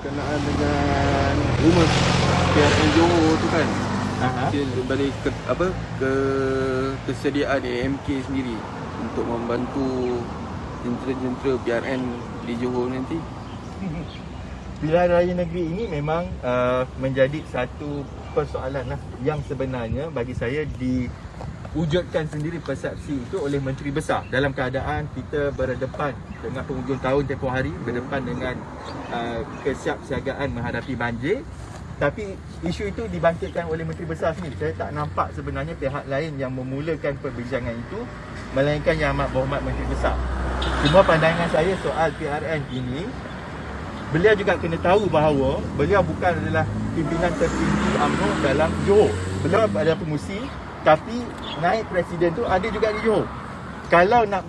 berkenaan dengan rumah PRN Johor tu kan. Balik ke kesediaan AMK sendiri untuk membantu jentera-jentera PRN di Johor nanti. Pilihan raya negeri ini memang menjadi satu persoalan lah yang sebenarnya bagi saya diwujudkan sendiri persepsi itu oleh Menteri Besar dalam keadaan kita berdepan dengan penghujung tahun tempoh hari, berdepan dengan kesiapsiagaan menghadapi banjir. Tapi isu itu dibangkitkan oleh Menteri Besar sendiri. Saya tak nampak sebenarnya pihak lain yang memulakan perbincangan itu melainkan Yang Amat Berhormat Menteri Besar. Cuma pandangan saya soal PRN ini, beliau juga kena tahu bahawa beliau bukan adalah pimpinan tertinggi UMNO dalam Johor. Beliau adalah pengurusi, tapi naib presiden tu ada juga di Johor. Kalau nak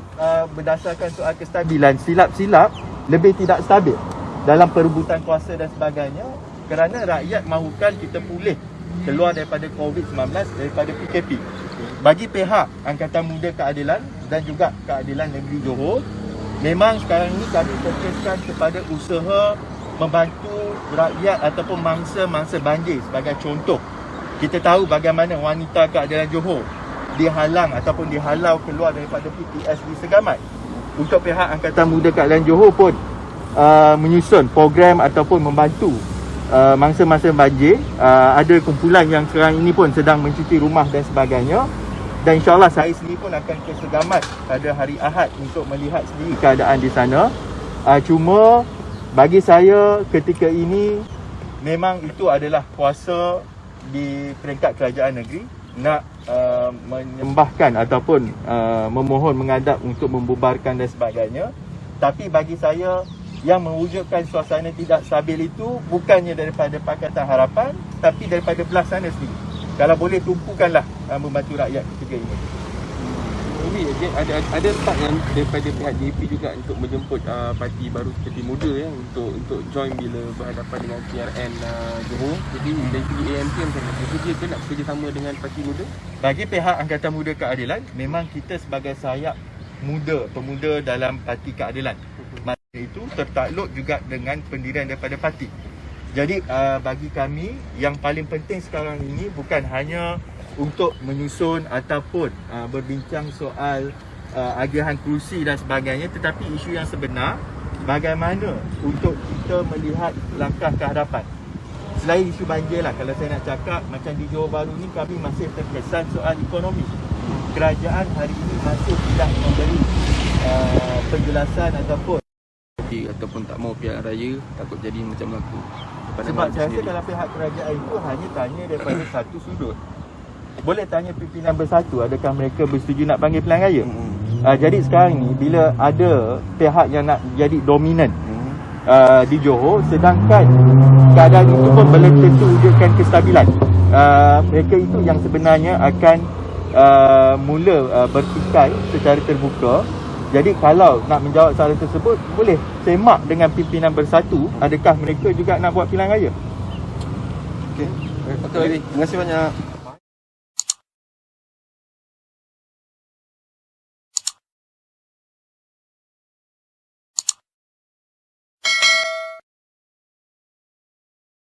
berdasarkan soal kestabilan, silap-silap lebih tidak stabil dalam perebutan kuasa dan sebagainya, kerana rakyat mahukan kita pulih keluar daripada COVID-19, daripada PKP. Bagi pihak Angkatan Muda Keadilan dan juga Keadilan Negeri Johor, memang sekarang ini kami fokuskan kepada usaha membantu rakyat ataupun mangsa-mangsa banjir. Sebagai contoh, kita tahu bagaimana wanita keadilan Johor dihalang ataupun dihalau keluar daripada PTS di Segamat. Untuk pihak Angkatan Muda Keadilan Johor pun menyusun program ataupun membantu mangsa-mangsa banjir. Ada kumpulan yang sekarang ini pun sedang mencuci rumah dan sebagainya. Dan insyaAllah saya sendiri pun akan ke Segamat pada hari Ahad untuk melihat sendiri keadaan di sana. Cuma bagi saya ketika ini memang itu adalah kuasa di peringkat kerajaan negeri nak menyembahkan ataupun memohon menghadap untuk membubarkan dan sebagainya. Tapi bagi saya yang mewujudkan suasana tidak stabil itu bukannya daripada Pakatan Harapan, tapi daripada belah sana sendiri. Kalau boleh tumpukanlah membantu rakyat ketika ini. Ini ada tak yang daripada pihak JP juga untuk menjemput parti baru seperti Muda ya untuk join bila berhadapan dengan PRN Johor. Jadi dari segi AMK macam mana? Bersedia ke nak bekerjasama dengan parti Muda? Bagi pihak Angkatan Muda Keadilan, memang kita sebagai sayap muda, pemuda dalam Parti Keadilan, itu tertakluk juga dengan pendirian daripada parti. Jadi bagi kami yang paling penting sekarang ini bukan hanya untuk menyusun ataupun berbincang soal agihan kerusi dan sebagainya, tetapi isu yang sebenar bagaimana untuk kita melihat langkah ke hadapan. Selain isu banjir lah, kalau saya nak cakap macam di Johor Bahru ni kami masih terkesan soal ekonomi. Kerajaan hari ini masih tidak memberi penjelasan ataupun tak mau pihak raya takut jadi macam berlaku. Sebab saya rasa kalau pihak kerajaan itu hanya tanya daripada satu sudut. Boleh tanya pimpinan bersatu adakah mereka bersetuju nak panggil pilihan raya. Jadi sekarang ni bila ada pihak yang nak jadi dominan di Johor, sedangkan keadaan itu pun belum tentu wujudkan kestabilan, mereka itu yang sebenarnya akan mula bertikai secara terbuka. Jadi kalau nak menjawab soalan tersebut, boleh semak dengan pimpinan bersatu adakah mereka juga nak buat pilihan raya. Okey. Terima kasih banyak.